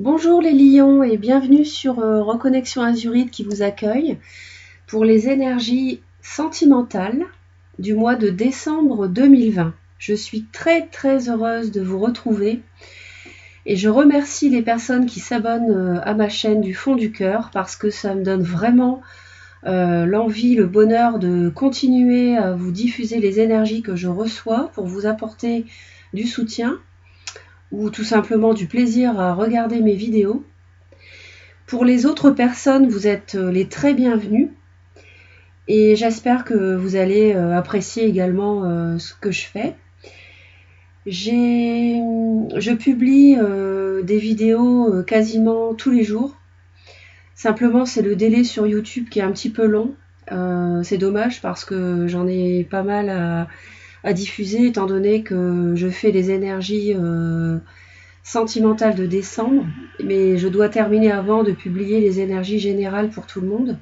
Bonjour les lions et bienvenue sur Reconnexion Azurite qui vous accueille pour les énergies sentimentales du mois de décembre 2020. Je suis très heureuse de vous retrouver et je remercie les personnes qui s'abonnent à ma chaîne du fond du cœur parce que ça me donne vraiment l'envie, le bonheur de continuer à vous diffuser les énergies que je reçois pour vous apporter du soutien ou tout simplement du plaisir à regarder mes vidéos. Pour les autres personnes, vous êtes les très bienvenus et j'espère que vous allez apprécier également ce que je fais. Je publie des vidéos quasiment tous les jours. Simplement, c'est le délai sur YouTube qui est un petit peu long. C'est dommage parce que j'en ai pas mal à diffuser étant donné que je fais les énergies sentimentales de décembre, mais je dois terminer avant de publier les énergies générales pour tout le monde.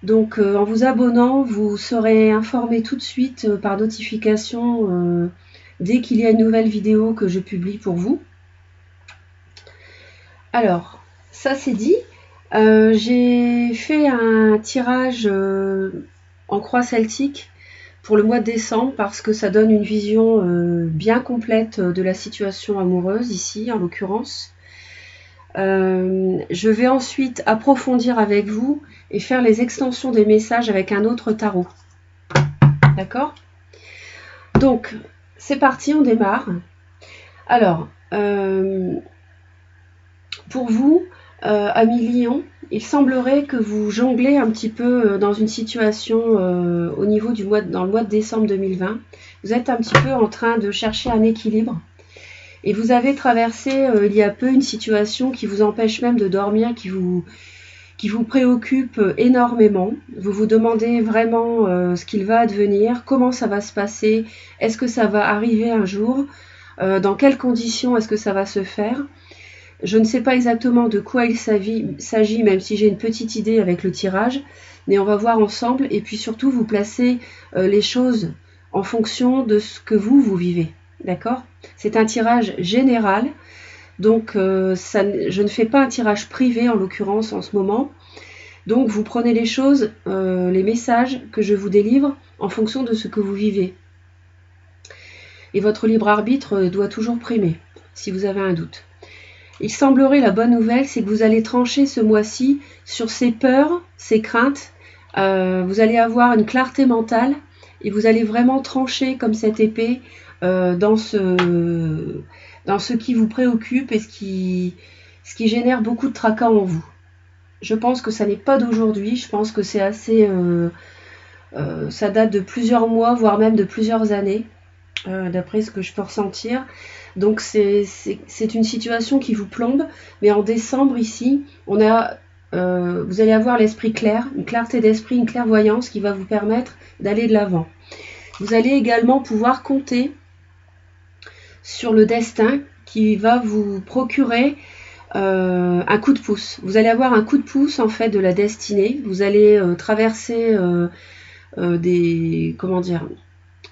Donc en vous abonnant, vous serez informé tout de suite par notification dès qu'il y a une nouvelle vidéo que je publie pour vous. Alors, ça c'est dit. J'ai fait un tirage en croix celtique pour le mois de décembre parce que ça donne une vision bien complète de la situation amoureuse ici en l'occurrence. Je vais ensuite approfondir avec vous et faire les extensions des messages avec un autre tarot. D'accord? Donc, c'est parti, on démarre. Alors, pour vous, amis lions, il semblerait que vous jonglez un petit peu dans une situation au niveau dans le mois de décembre 2020. Vous êtes un petit peu en train de chercher un équilibre. Et vous avez traversé il y a peu une situation qui vous empêche même de dormir, qui vous préoccupe énormément. Vous vous demandez vraiment ce qu'il va advenir, comment ça va se passer, est-ce que ça va arriver un jour, dans quelles conditions est-ce que ça va se faire. Je ne sais pas exactement de quoi il s'agit, même si j'ai une petite idée avec le tirage, mais on va voir ensemble et puis surtout vous placez les choses en fonction de ce que vous vivez. D'accord? C'est un tirage général, donc je ne fais pas un tirage privé en l'occurrence en ce moment. Donc vous prenez les choses, les messages que je vous délivre en fonction de ce que vous vivez. Et votre libre arbitre doit toujours primer, si vous avez un doute. Il semblerait, la bonne nouvelle, c'est que vous allez trancher ce mois-ci sur ces peurs, ces craintes. Vous allez avoir une clarté mentale et vous allez vraiment trancher comme cette épée dans ce qui vous préoccupe et ce qui génère beaucoup de tracas en vous. Je pense que ça n'est pas d'aujourd'hui, je pense que c'est assez... ça date de plusieurs mois, voire même de plusieurs années, d'après ce que je peux ressentir. Donc c'est une situation qui vous plombe, mais en décembre ici, vous allez avoir l'esprit clair, une clarté d'esprit, une clairvoyance qui va vous permettre d'aller de l'avant. Vous allez également pouvoir compter sur le destin qui va vous procurer un coup de pouce. Vous allez avoir un coup de pouce en fait de la destinée. Vous allez traverser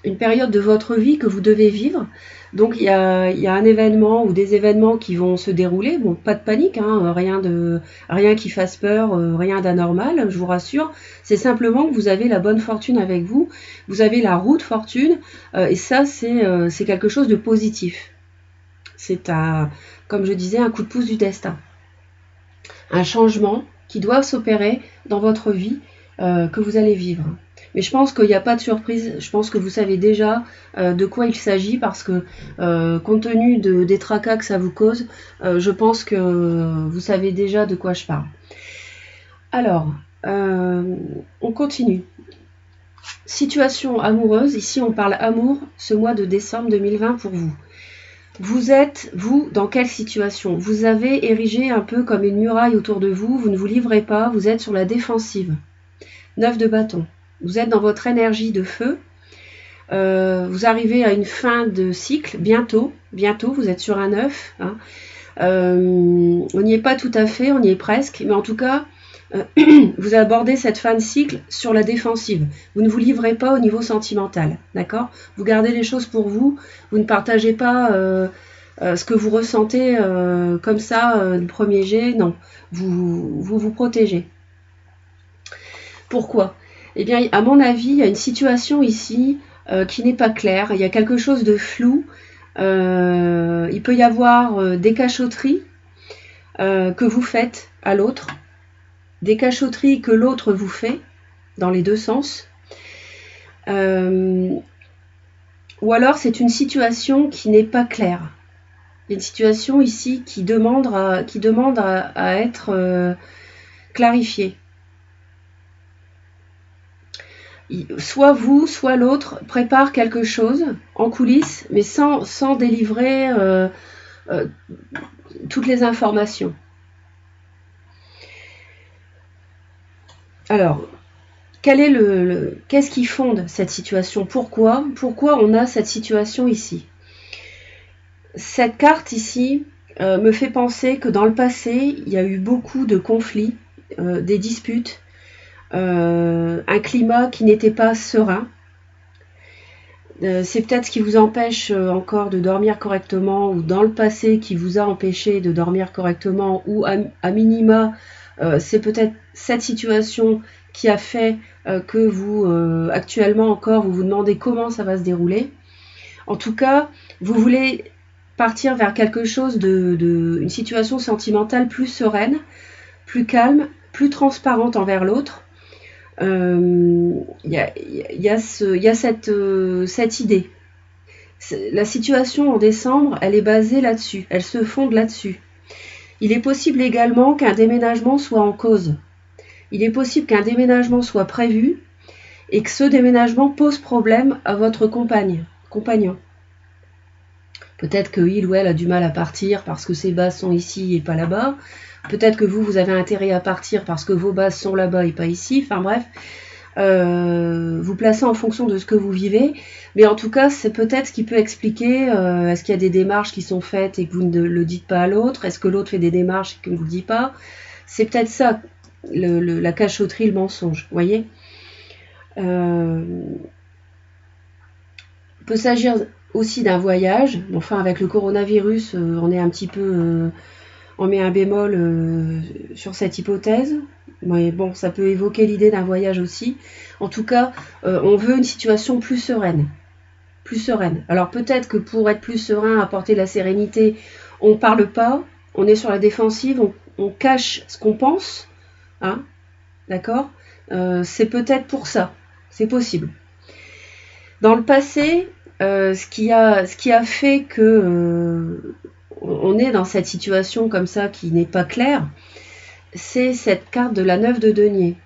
une période de votre vie que vous devez vivre. Donc il y a un événement ou des événements qui vont se dérouler. Bon, pas de panique, hein, rien qui fasse peur, rien d'anormal, je vous rassure. C'est simplement que vous avez la bonne fortune avec vous. Vous avez la roue de fortune et ça c'est quelque chose de positif. C'est comme je disais, un coup de pouce du destin. Un changement qui doit s'opérer dans votre vie que vous allez vivre. Mais je pense qu'il n'y a pas de surprise, je pense que vous savez déjà de quoi il s'agit parce que compte tenu des tracas que ça vous cause, je pense que vous savez déjà de quoi je parle. Alors, on continue. Situation amoureuse, ici on parle amour, ce mois de décembre 2020 pour vous. Vous êtes, vous, dans quelle situation? Vous avez érigé un peu comme une muraille autour de vous, vous ne vous livrez pas, vous êtes sur la défensive. 9 de bâton. Vous êtes dans votre énergie de feu. Vous arrivez à une fin de cycle, bientôt, vous êtes sur un 9. Hein. On n'y est pas tout à fait, on y est presque, mais en tout cas, vous abordez cette fin de cycle sur la défensive. Vous ne vous livrez pas au niveau sentimental, d'accord? Vous gardez les choses pour vous, vous ne partagez pas ce que vous ressentez comme ça, du premier jet, non. Vous protégez. Pourquoi? Eh bien, à mon avis, il y a une situation ici qui n'est pas claire. Il y a quelque chose de flou. Il peut y avoir des cachotteries que vous faites à l'autre, des cachotteries que l'autre vous fait, dans les deux sens. Ou alors c'est une situation qui n'est pas claire. Il y a une situation ici qui demande à être clarifiée. Soit vous, soit l'autre prépare quelque chose en coulisses, mais sans délivrer toutes les informations. Alors, qu'est-ce qui fonde cette situation? Pourquoi on a cette situation ici? Cette carte ici me fait penser que dans le passé, il y a eu beaucoup de conflits, des disputes, un climat qui n'était pas serein. C'est peut-être ce qui vous empêche encore de dormir correctement, ou dans le passé qui vous a empêché de dormir correctement, ou à minima, c'est peut-être cette situation qui a fait que vous, actuellement encore, vous vous demandez comment ça va se dérouler. En tout cas, vous voulez partir vers quelque chose une situation sentimentale plus sereine, plus calme, plus transparente envers l'autre. Il y a cette idée. La situation en décembre, elle est basée là-dessus, elle se fonde là-dessus. Il est possible également qu'un déménagement soit en cause. Il est possible qu'un déménagement soit prévu et que ce déménagement pose problème à votre compagnon. Peut-être qu'il ou elle a du mal à partir parce que ses bases sont ici et pas là-bas. Peut-être que vous avez intérêt à partir parce que vos bases sont là-bas et pas ici. Enfin bref, vous placez en fonction de ce que vous vivez. Mais en tout cas, c'est peut-être ce qui peut expliquer, est-ce qu'il y a des démarches qui sont faites et que vous ne le dites pas à l'autre? Est-ce que l'autre fait des démarches et que vous ne le dites pas? C'est peut-être ça, la cachotterie, le mensonge, vous voyez. Il peut s'agir aussi d'un voyage. Enfin, avec le coronavirus, on est un petit peu... on met un bémol sur cette hypothèse. Mais bon, ça peut évoquer l'idée d'un voyage aussi. En tout cas, on veut une situation plus sereine. Plus sereine. Alors peut-être que pour être plus serein, apporter la sérénité, on ne parle pas, on est sur la défensive, on cache ce qu'on pense. Hein, d'accord, c'est peut-être pour ça. C'est possible. Dans le passé, ce qui a fait que on est dans cette situation comme ça qui n'est pas claire, c'est cette carte de la 9 de denier.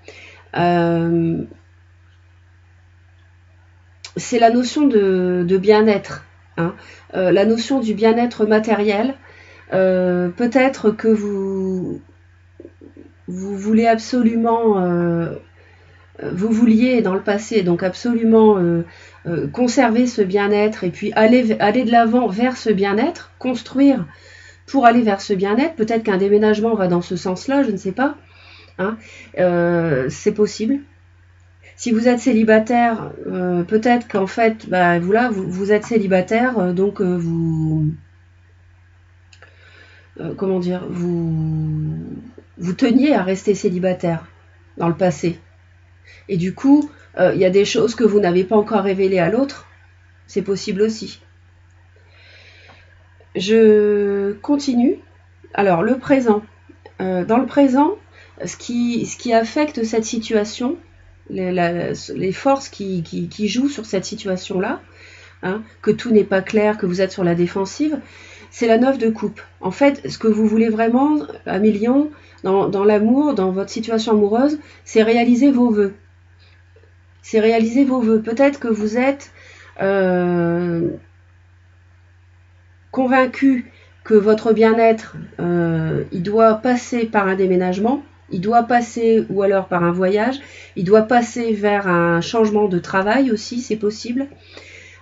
C'est la notion de bien-être, hein, la notion du bien-être matériel. Peut-être que vous voulez absolument, vous vouliez dans le passé, donc absolument conserver ce bien-être et puis aller de l'avant vers ce bien-être, construire pour aller vers ce bien-être. Peut-être qu'un déménagement va dans ce sens-là, je ne sais pas. Hein, c'est possible. Si vous êtes célibataire, peut-être qu'en fait, vous êtes célibataire, donc comment dire, vous teniez à rester célibataire dans le passé. Et du coup, il y a des choses que vous n'avez pas encore révélées à l'autre. C'est possible aussi. Je continue. Alors, le présent. Dans le présent, ce qui affecte cette situation, les forces qui jouent sur cette situation-là, hein, que tout n'est pas clair, que vous êtes sur la défensive, c'est la 9 de coupe. En fait, ce que vous voulez vraiment, à millions, dans l'amour, dans votre situation amoureuse, c'est réaliser vos vœux. C'est réaliser vos vœux. Peut-être que vous êtes convaincu que votre bien-être, il doit passer par un déménagement, il doit passer, ou alors par un voyage, il doit passer vers un changement de travail aussi, c'est possible.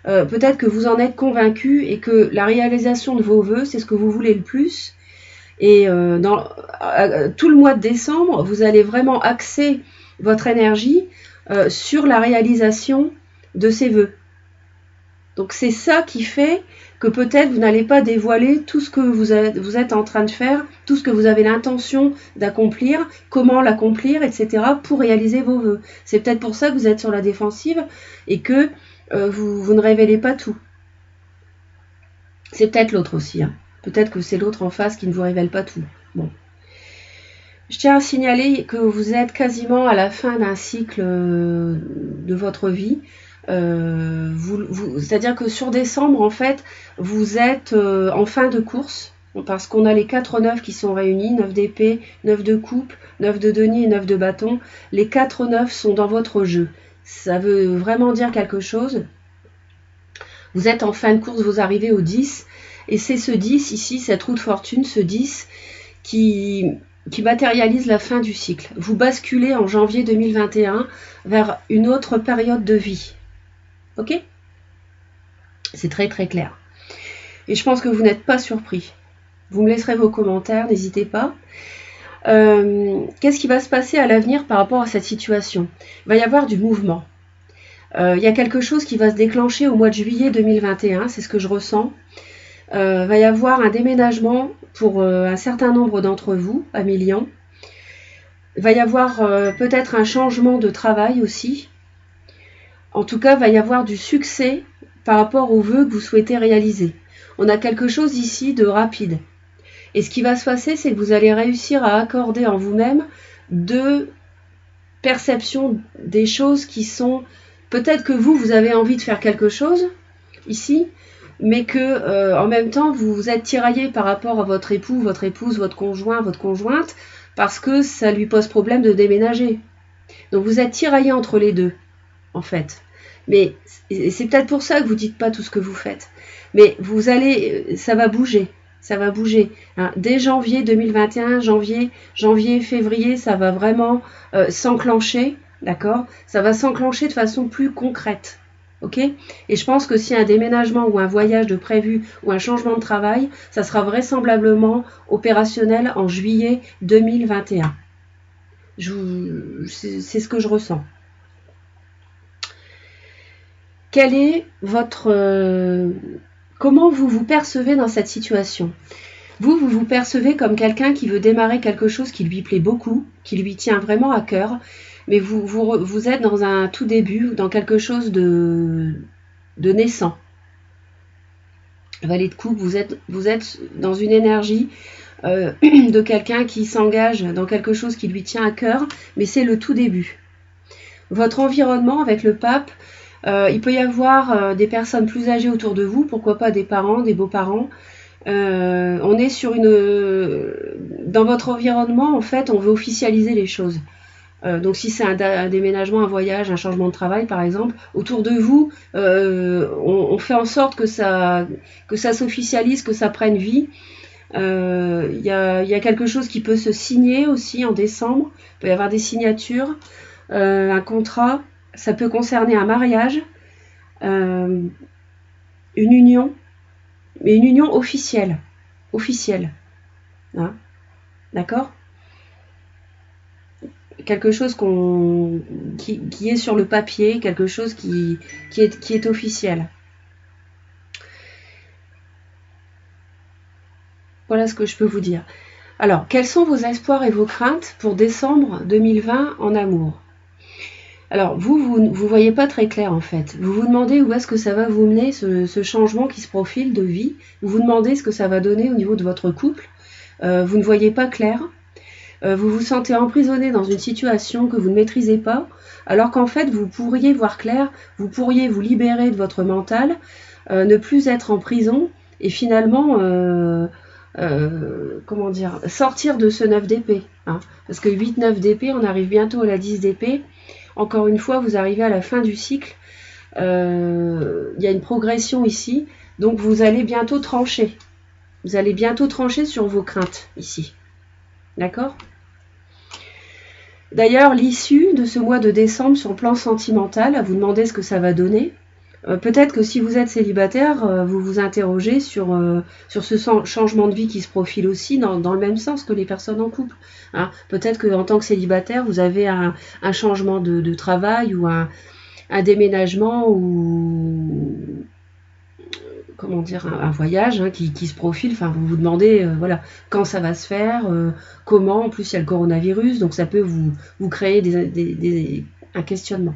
Peut-être que vous en êtes convaincu et que la réalisation de vos vœux, c'est ce que vous voulez le plus. Et tout le mois de décembre, vous allez vraiment axer votre énergie sur la réalisation de ces vœux. Donc c'est ça qui fait que peut-être vous n'allez pas dévoiler tout ce que vous êtes en train de faire, tout ce que vous avez l'intention d'accomplir, comment l'accomplir, etc. pour réaliser vos vœux. C'est peut-être pour ça que vous êtes sur la défensive et que vous ne révélez pas tout. C'est peut-être l'autre aussi. Hein. Peut-être que c'est l'autre en face qui ne vous révèle pas tout. Bon. Je tiens à signaler que vous êtes quasiment à la fin d'un cycle de votre vie. C'est-à-dire que sur décembre, en fait, vous êtes en fin de course, parce qu'on a les 4 9 qui sont réunis, 9 d'épée, 9 de coupe, 9 de denier et 9 de bâton. Les 4 9 sont dans votre jeu. Ça veut vraiment dire quelque chose. Vous êtes en fin de course, vous arrivez au 10, et c'est ce 10 ici, cette roue de fortune, ce 10 qui matérialise la fin du cycle. Vous basculez en janvier 2021 vers une autre période de vie. Ok ? C'est très très clair. Et je pense que vous n'êtes pas surpris. Vous me laisserez vos commentaires, n'hésitez pas. Qu'est-ce qui va se passer à l'avenir par rapport à cette situation ? Il va y avoir du mouvement. Il y a quelque chose qui va se déclencher au mois de juillet 2021, c'est ce que je ressens. Va y avoir un déménagement pour un certain nombre d'entre vous, à Million. Il va y avoir peut-être un changement de travail aussi. En tout cas, il va y avoir du succès par rapport aux vœux que vous souhaitez réaliser. On a quelque chose ici de rapide. Et ce qui va se passer, c'est que vous allez réussir à accorder en vous-même 2 perceptions des choses qui sont... Peut-être que vous avez envie de faire quelque chose, ici, mais que en même temps, vous êtes tiraillé par rapport à votre époux, votre épouse, votre conjoint, votre conjointe, parce que ça lui pose problème de déménager. Donc vous êtes tiraillé entre les deux, en fait. Mais c'est peut-être pour ça que vous ne dites pas tout ce que vous faites. Mais vous allez, ça va bouger. Ça va bouger. Hein. Dès janvier 2021, janvier, février, ça va vraiment s'enclencher. D'accord ? Ça va s'enclencher de façon plus concrète. Ok ? Et je pense que s'il y a un déménagement ou un voyage de prévu ou un changement de travail, ça sera vraisemblablement opérationnel en juillet 2021. C'est ce que je ressens. Quel est votre... comment vous vous percevez dans cette situation ? Vous vous percevez comme quelqu'un qui veut démarrer quelque chose qui lui plaît beaucoup, qui lui tient vraiment à cœur, mais vous êtes dans un tout début, dans quelque chose de naissant. Valet de coupe, vous êtes dans une énergie de quelqu'un qui s'engage dans quelque chose qui lui tient à cœur, mais c'est le tout début. Votre environnement avec le pape, il peut y avoir des personnes plus âgées autour de vous, pourquoi pas des parents, des beaux-parents. On est sur dans votre environnement, en fait, on veut officialiser les choses. Donc si c'est un déménagement, un voyage, un changement de travail par exemple, autour de vous, on fait en sorte que ça s'officialise, que ça prenne vie. Il y a quelque chose qui peut se signer aussi en décembre, il peut y avoir des signatures, un contrat, ça peut concerner un mariage, une union, mais une union officielle, hein, d'accord ? Quelque chose qui est sur le papier, quelque chose qui est officiel. Voilà ce que je peux vous dire. Alors, quels sont vos espoirs et vos craintes pour décembre 2020 en amour ? Alors, vous voyez pas très clair en fait. Vous vous demandez où est-ce que ça va vous mener, ce changement qui se profile de vie. Vous vous demandez ce que ça va donner au niveau de votre couple. Vous ne voyez pas clair. Vous vous sentez emprisonné dans une situation que vous ne maîtrisez pas, alors qu'en fait vous pourriez voir clair, vous pourriez vous libérer de votre mental, ne plus être en prison et finalement sortir de ce 9 d'épée. Hein, parce que 8-9 d'épée, on arrive bientôt à la 10 d'épée. Encore une fois, vous arrivez à la fin du cycle. Il y a une progression ici, donc vous allez bientôt trancher. Vous allez bientôt trancher sur vos craintes ici. D'accord ? D'ailleurs, l'issue de ce mois de décembre sur le plan sentimental, à vous demander ce que ça va donner. Peut-être que si vous êtes célibataire, vous vous interrogez sur ce changement de vie qui se profile aussi dans le même sens que les personnes en couple. Hein. Peut-être qu'en tant que célibataire, vous avez un changement de travail ou un déménagement ou... comment dire, un voyage hein, qui se profile. Enfin, vous vous demandez voilà, quand ça va se faire, comment. En plus, il y a le coronavirus, donc ça peut vous créer un questionnement.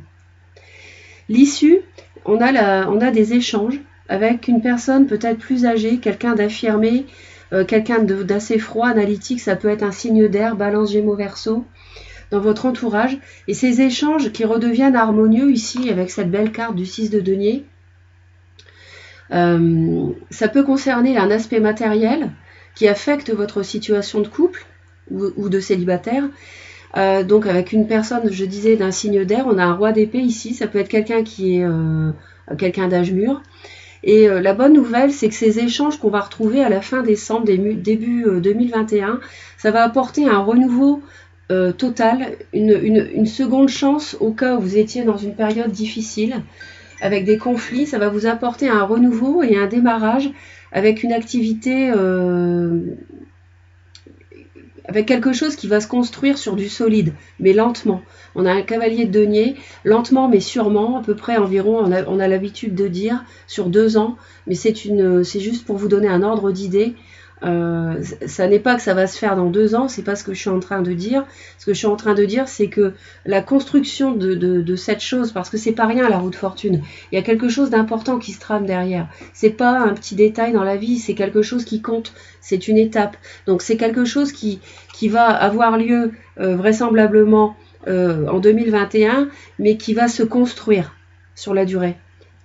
L'issue, on a des échanges avec une personne peut-être plus âgée, quelqu'un d'affirmé, quelqu'un d'assez froid, analytique. Ça peut être un signe d'air, Balance, Gémeaux, Verseau, dans votre entourage. Et ces échanges qui redeviennent harmonieux ici avec cette belle carte du 6 de denier. Ça peut concerner un aspect matériel qui affecte votre situation de couple ou de célibataire. Donc avec une personne, je disais, d'un signe d'air, on a un roi d'épée ici. Ça peut être quelqu'un qui est quelqu'un d'âge mûr. Et la bonne nouvelle, c'est que ces échanges qu'on va retrouver à la fin décembre, début 2021, ça va apporter un renouveau total, une seconde chance au cas où vous étiez dans une période difficile, avec des conflits. Ça va vous apporter un renouveau et un démarrage avec une activité, avec quelque chose qui va se construire sur du solide, mais lentement. On a un cavalier de denier, lentement mais sûrement, à peu près environ, on a l'habitude de dire, sur 2 ans, mais c'est juste pour vous donner un ordre d'idée. Ça n'est pas que ça va se faire dans 2 ans, c'est pas ce que je suis en train de dire. Ce que je suis en train de dire, c'est que la construction de cette chose, parce que c'est pas rien la roue de fortune, il y a quelque chose d'important qui se trame derrière. C'est pas un petit détail dans la vie, c'est quelque chose qui compte, c'est une étape. Donc c'est quelque chose qui va avoir lieu vraisemblablement en 2021, mais qui va se construire sur la durée,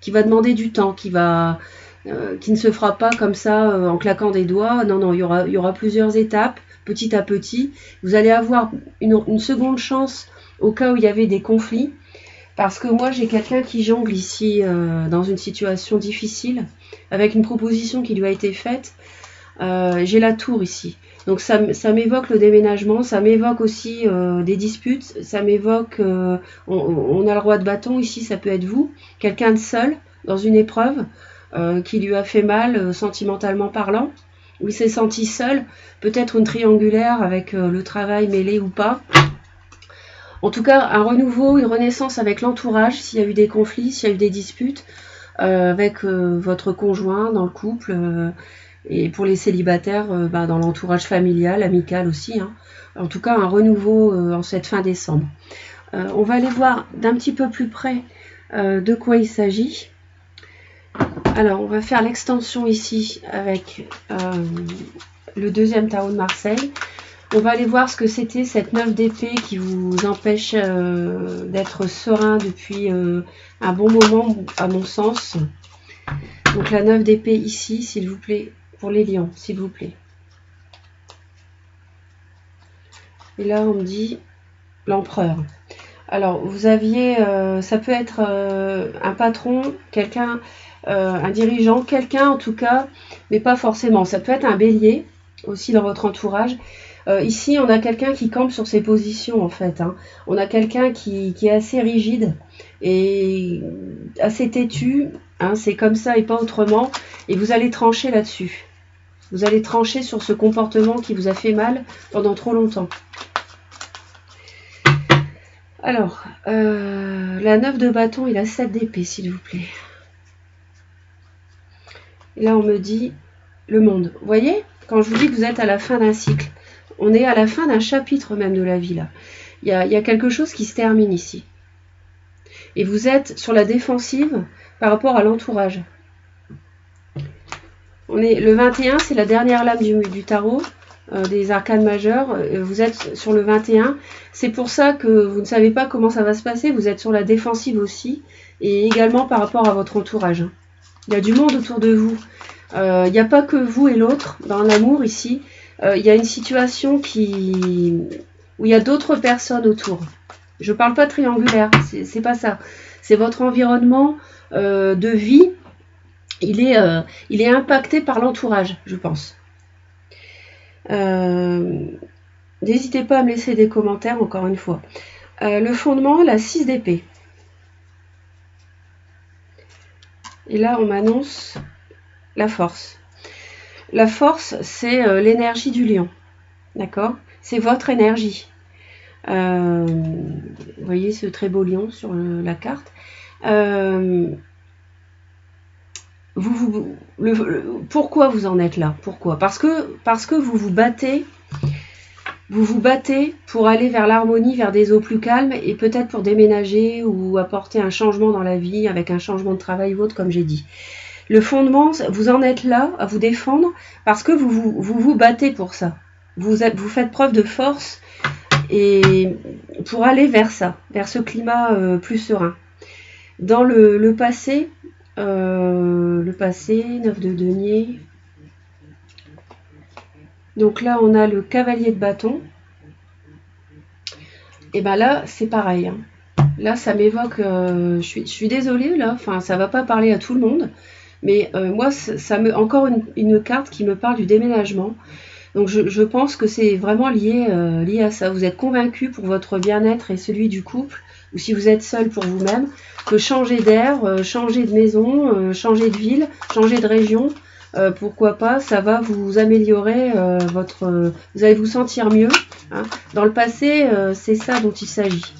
qui va demander du temps, qui ne se fera pas comme ça en claquant des doigts. Non, non, il y aura plusieurs étapes, petit à petit. Vous allez avoir une seconde chance au cas où il y avait des conflits. Parce que moi, j'ai quelqu'un qui jongle ici dans une situation difficile, avec une proposition qui lui a été faite. J'ai la tour ici. Donc ça m'évoque le déménagement, ça m'évoque aussi des disputes, ça m'évoque... on a le roi de bâton ici, ça peut être vous, quelqu'un de seul dans une épreuve, qui lui a fait mal sentimentalement parlant, où il s'est senti seul, peut-être une triangulaire avec le travail mêlé ou pas. En tout cas, un renouveau, une renaissance avec l'entourage, s'il y a eu des conflits, s'il y a eu des disputes, avec votre conjoint dans le couple, et pour les célibataires, dans l'entourage familial, amical aussi. Hein. En tout cas, un renouveau en cette fin décembre. On va aller voir d'un petit peu plus près de quoi il s'agit. Alors, on va faire l'extension ici avec le deuxième tarot de Marseille. On va aller voir ce que c'était cette 9 d'épée qui vous empêche d'être serein depuis un bon moment, à mon sens. Donc la 9 d'épée ici, s'il vous plaît, pour les lions, s'il vous plaît. Et là, on me dit l'empereur. Alors, vous aviez, ça peut être un patron, quelqu'un, un dirigeant, quelqu'un en tout cas, mais pas forcément. Ça peut être un bélier aussi dans votre entourage. Ici, on a quelqu'un qui campe sur ses positions en fait. Hein. On a quelqu'un qui est assez rigide et assez têtu. Hein, c'est comme ça et pas autrement. Et vous allez trancher là-dessus. Vous allez trancher sur ce comportement qui vous a fait mal pendant trop longtemps. Alors, la 9 de bâton et la 7 d'épée, s'il vous plaît. Et là, on me dit le monde. Vous voyez, quand je vous dis que vous êtes à la fin d'un cycle, on est à la fin d'un chapitre même de la vie, là. Il y a quelque chose qui se termine ici. Et vous êtes sur la défensive par rapport à l'entourage. Le 21, c'est la dernière lame du tarot, des arcanes majeures. Vous êtes sur le 21. C'est pour ça que vous ne savez pas comment ça va se passer. Vous êtes sur la défensive aussi. Et également par rapport à votre entourage. Il y a du monde autour de vous. Il n'y a pas que vous et l'autre dans l'amour ici. Il y a une situation où il y a d'autres personnes autour. Je ne parle pas triangulaire, c'est pas ça. C'est votre environnement de vie. Il est impacté par l'entourage, je pense. N'hésitez pas à me laisser des commentaires, encore une fois. Le fondement, la 6 d'épée. Et là, on m'annonce la force. La force, c'est l'énergie du lion. D'accord? C'est votre énergie. Vous voyez ce très beau lion sur la carte. pourquoi vous en êtes là? Pourquoi? Parce que vous vous battez pour aller vers l'harmonie, vers des eaux plus calmes et peut-être pour déménager ou apporter un changement dans la vie avec un changement de travail ou autre, comme j'ai dit. Le fondement, vous en êtes là à vous défendre parce que vous battez pour ça. Vous faites preuve de force et pour aller vers ça, vers ce climat plus serein. Dans le passé, 9 de denier. Donc là, on a le cavalier de bâton. Et ben là, c'est pareil. Hein. Là, ça m'évoque... je suis désolée, là. Enfin, ça va pas parler à tout le monde. Mais moi, encore une carte qui me parle du déménagement. Donc, je pense que c'est vraiment lié à ça. Vous êtes convaincu pour votre bien-être et celui du couple, ou si vous êtes seul pour vous-même, que changer d'air, changer de maison, changer de ville, changer de région, pourquoi pas, ça va vous améliorer vous allez vous sentir mieux. Hein. Dans le passé, c'est ça dont il s'agit.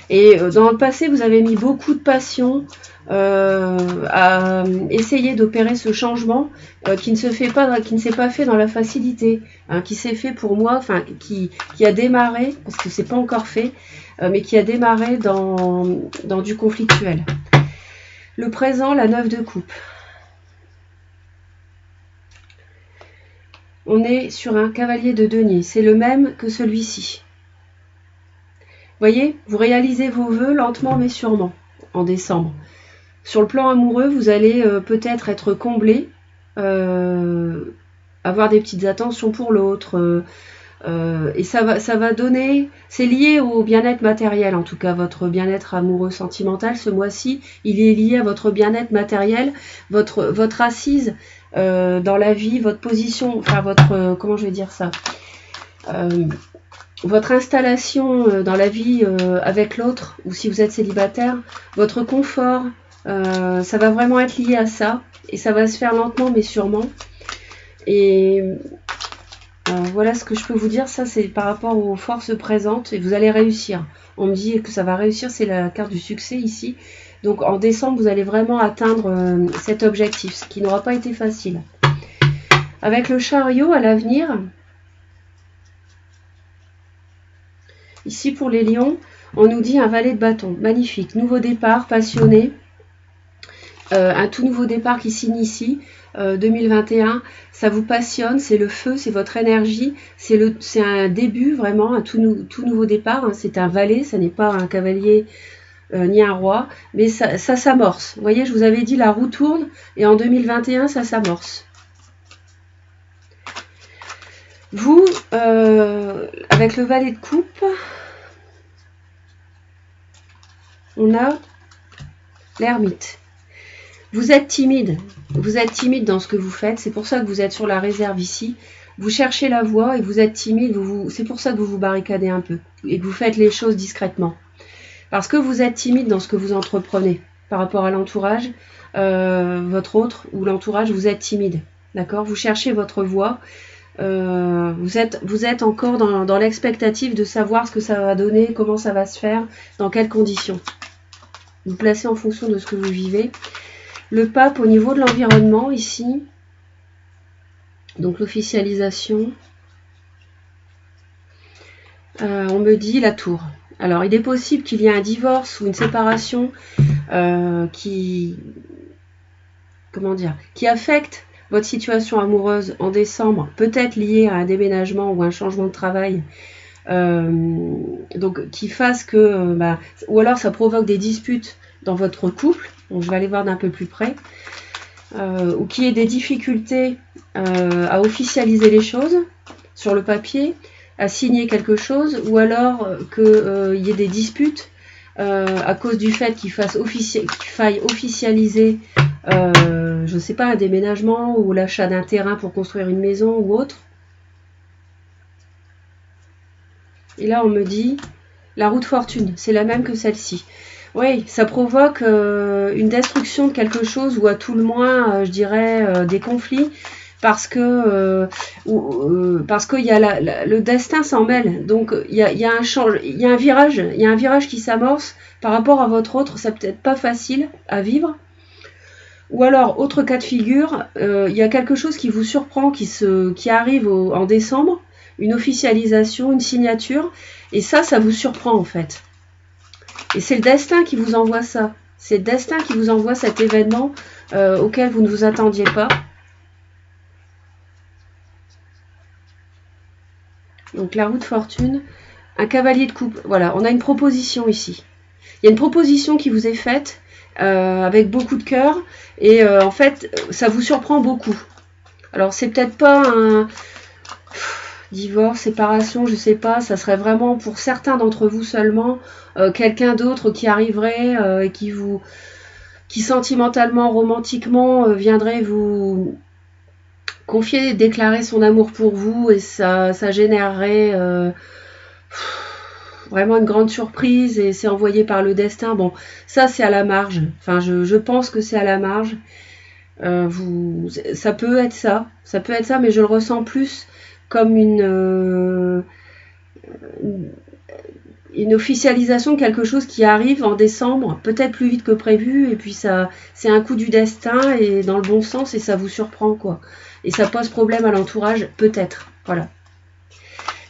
Et dans le passé, vous avez mis beaucoup de passion à essayer d'opérer ce changement qui ne s'est pas fait dans la facilité, hein, qui s'est fait pour moi, enfin qui a démarré, parce que c'est pas encore fait, mais qui a démarré dans du conflictuel. Le présent, la 9 de coupe. On est sur un cavalier de denier, c'est le même que celui-ci. Voyez, vous réalisez vos vœux lentement mais sûrement en décembre. Sur le plan amoureux, vous allez peut-être être comblé, avoir des petites attentions pour l'autre, et ça va donner, c'est lié au bien-être matériel, en tout cas votre bien-être amoureux sentimental ce mois-ci, il est lié à votre bien-être matériel, votre assise dans la vie, votre position, enfin votre, comment je vais dire ça, votre installation dans la vie avec l'autre, ou si vous êtes célibataire, votre confort, ça va vraiment être lié à ça, et ça va se faire lentement mais sûrement. Et voilà ce que je peux vous dire, ça c'est par rapport aux forces présentes, et vous allez réussir. On me dit que ça va réussir, c'est la carte du succès ici. Donc en décembre, vous allez vraiment atteindre cet objectif, ce qui n'aura pas été facile. Avec le chariot à l'avenir, ici pour les lions, on nous dit un valet de bâton, magnifique, nouveau départ, passionné, un tout nouveau départ qui s'initie, 2021, ça vous passionne, c'est le feu, c'est votre énergie, c'est un début vraiment, un tout nouveau départ, hein, c'est un valet, ça n'est pas un cavalier ni un roi, mais ça s'amorce. Vous voyez, je vous avais dit la roue tourne, et en 2021, ça s'amorce. Vous, avec le valet de coupe, on a l'ermite. Vous êtes timide dans ce que vous faites, c'est pour ça que vous êtes sur la réserve ici. Vous cherchez la voie et vous êtes timide, c'est pour ça que vous vous barricadez un peu et que vous faites les choses discrètement. Parce que vous êtes timide dans ce que vous entreprenez par rapport à l'entourage, votre autre ou l'entourage, vous êtes timide, d'accord? Vous cherchez votre voie, vous êtes encore dans l'expectative de savoir ce que ça va donner, comment ça va se faire, dans quelles conditions. Vous placez en fonction de ce que vous vivez. Le pape au niveau de l'environnement ici, donc l'officialisation, on me dit la tour. Alors il est possible qu'il y ait un divorce ou une séparation qui affecte votre situation amoureuse en décembre, peut-être liée à un déménagement ou un changement de travail, donc qui fasse que, ou alors ça provoque des disputes dans votre couple. Donc, je vais aller voir d'un peu plus près, ou qu'il y ait des difficultés à officialiser les choses sur le papier, à signer quelque chose, ou alors qu'il y ait des disputes à cause du fait qu'il faille officialiser, je ne sais pas, un déménagement ou l'achat d'un terrain pour construire une maison ou autre. Et là, on me dit la roue de fortune, c'est la même que celle-ci. Oui, ça provoque une destruction de quelque chose, ou à tout le moins, je dirais, des conflits, parce que y a le destin s'en mêle. Donc il y a un virage qui s'amorce par rapport à votre autre. C'est peut-être pas facile à vivre, Ou alors, autre cas de figure, il y a quelque chose qui vous surprend, qui arrive en décembre, une officialisation, une signature, et ça vous surprend en fait. Et c'est le destin qui vous envoie ça. C'est le destin qui vous envoie cet événement auquel vous ne vous attendiez pas. Donc la roue de fortune, un cavalier de coupe. Voilà, on a une proposition ici. Il y a une proposition qui vous est faite avec beaucoup de cœur. Et en fait, ça vous surprend beaucoup. Alors c'est peut-être pas un divorce, séparation, je sais pas. Ça serait vraiment pour certains d'entre vous seulement. Quelqu'un d'autre qui arriverait et qui sentimentalement, romantiquement viendrait vous confier, déclarer son amour pour vous, et ça générerait vraiment une grande surprise, et c'est envoyé par le destin. Bon, ça c'est à la marge. Enfin, je pense que c'est à la marge. Ça peut être ça, mais je le ressens plus comme une officialisation de quelque chose qui arrive en décembre, peut-être plus vite que prévu, et puis ça, c'est un coup du destin, et dans le bon sens, et ça vous surprend, quoi. Et ça pose problème à l'entourage, peut-être. Voilà.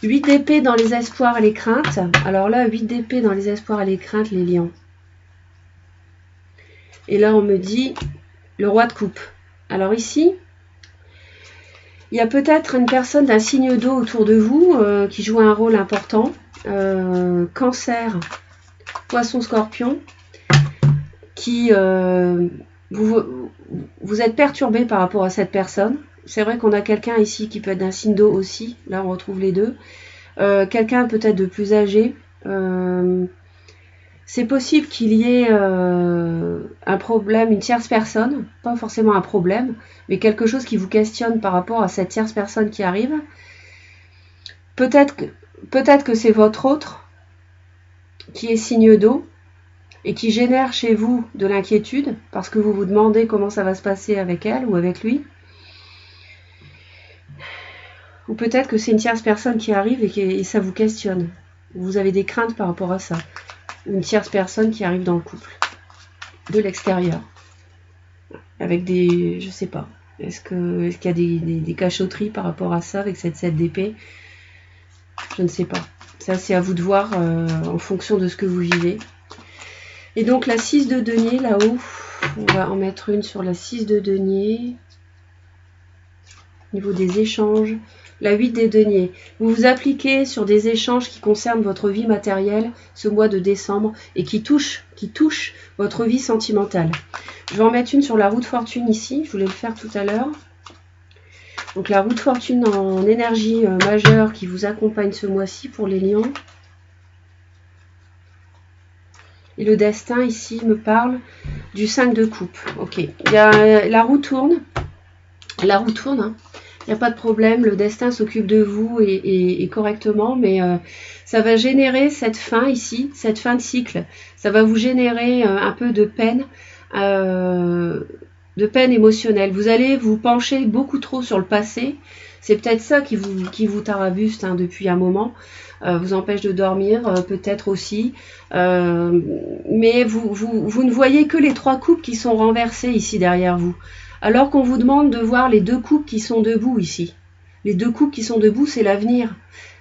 8 d'épée dans les espoirs et les craintes. Alors là, 8 d'épée dans les espoirs et les craintes, les lions. Et là, on me dit le roi de coupe. Alors ici, il y a peut-être une personne d'un signe d'eau autour de vous qui joue un rôle important. Cancer, poisson, scorpion, qui vous êtes perturbé par rapport à cette personne. C'est vrai qu'on a quelqu'un ici qui peut être d'un signe d'eau aussi. Là, on retrouve les deux. Quelqu'un peut-être de plus âgé. C'est possible qu'il y ait un problème, une tierce personne. Pas forcément un problème, mais quelque chose qui vous questionne par rapport à cette tierce personne qui arrive. Peut-être que c'est votre autre qui est signe d'eau et qui génère chez vous de l'inquiétude parce que vous vous demandez comment ça va se passer avec elle ou avec lui. Ou peut-être que c'est une tierce personne qui arrive et ça vous questionne. Vous avez des craintes par rapport à ça. Une tierce personne qui arrive dans le couple. De l'extérieur. Avec des... je sais pas. Est-ce qu'il y a des cachotteries par rapport à ça avec cette 7 d'épée? Je ne sais pas. Ça, c'est à vous de voir en fonction de ce que vous vivez. Et donc, la 6 de denier, là-haut, on va en mettre une sur la 6 de denier. Au niveau des échanges, la 8 des deniers. Vous vous appliquez sur des échanges qui concernent votre vie matérielle ce mois de décembre et qui touchent votre vie sentimentale. Je vais en mettre une sur la roue de fortune ici. Je voulais le faire tout à l'heure. Donc la roue de fortune en énergie majeure qui vous accompagne ce mois-ci pour les lions. Et le destin ici me parle du 5 de coupe. Ok, la roue tourne. La roue tourne, hein. Il n'y a pas de problème, le destin s'occupe de vous et correctement, mais ça va générer cette fin ici, cette fin de cycle. Ça va vous générer un peu de peine émotionnelle. Vous allez vous pencher beaucoup trop sur le passé. C'est peut-être ça qui vous tarabuste depuis un moment, vous empêche de dormir, peut-être aussi. Mais vous ne voyez que les 3 coupes qui sont renversées ici derrière vous. Alors qu'on vous demande de voir les 2 coupes qui sont debout ici. Les 2 coupes qui sont debout, c'est l'avenir.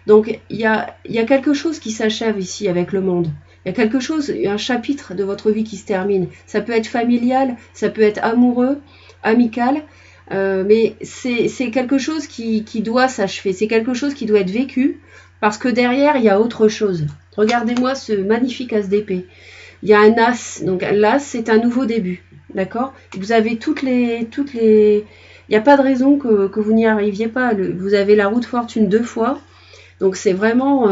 Donc, il y a quelque chose qui s'achève ici avec le monde. Il y a quelque chose, un chapitre de votre vie qui se termine. Ça peut être familial, ça peut être amoureux, amical, mais c'est quelque chose qui doit s'achever. C'est quelque chose qui doit être vécu parce que derrière, il y a autre chose. Regardez-moi ce magnifique as d'épée. Il y a un as. Donc, l'as, c'est un nouveau début. D'accord? Vous avez toutes les... Il n'y a pas de raison que vous n'y arriviez pas. Vous avez la roue de fortune 2 fois. Donc c'est vraiment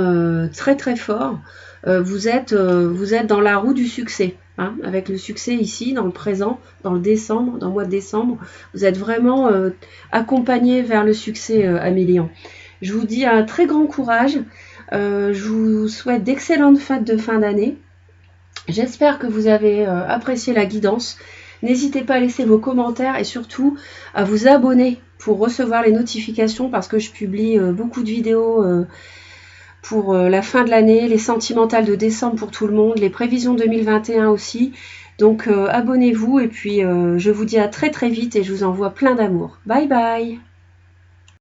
très très fort. Vous êtes dans la roue du succès. Hein, avec le succès ici, dans le présent, dans le mois de décembre. Vous êtes vraiment accompagné vers le succès, Amélian. Je vous dis un très grand courage. Je vous souhaite d'excellentes fêtes de fin d'année. J'espère que vous avez apprécié la guidance. N'hésitez pas à laisser vos commentaires et surtout à vous abonner pour recevoir les notifications parce que je publie beaucoup de vidéos pour la fin de l'année, les sentimentales de décembre pour tout le monde, les prévisions 2021 aussi. Donc abonnez-vous et puis je vous dis à très très vite et je vous envoie plein d'amour. Bye bye.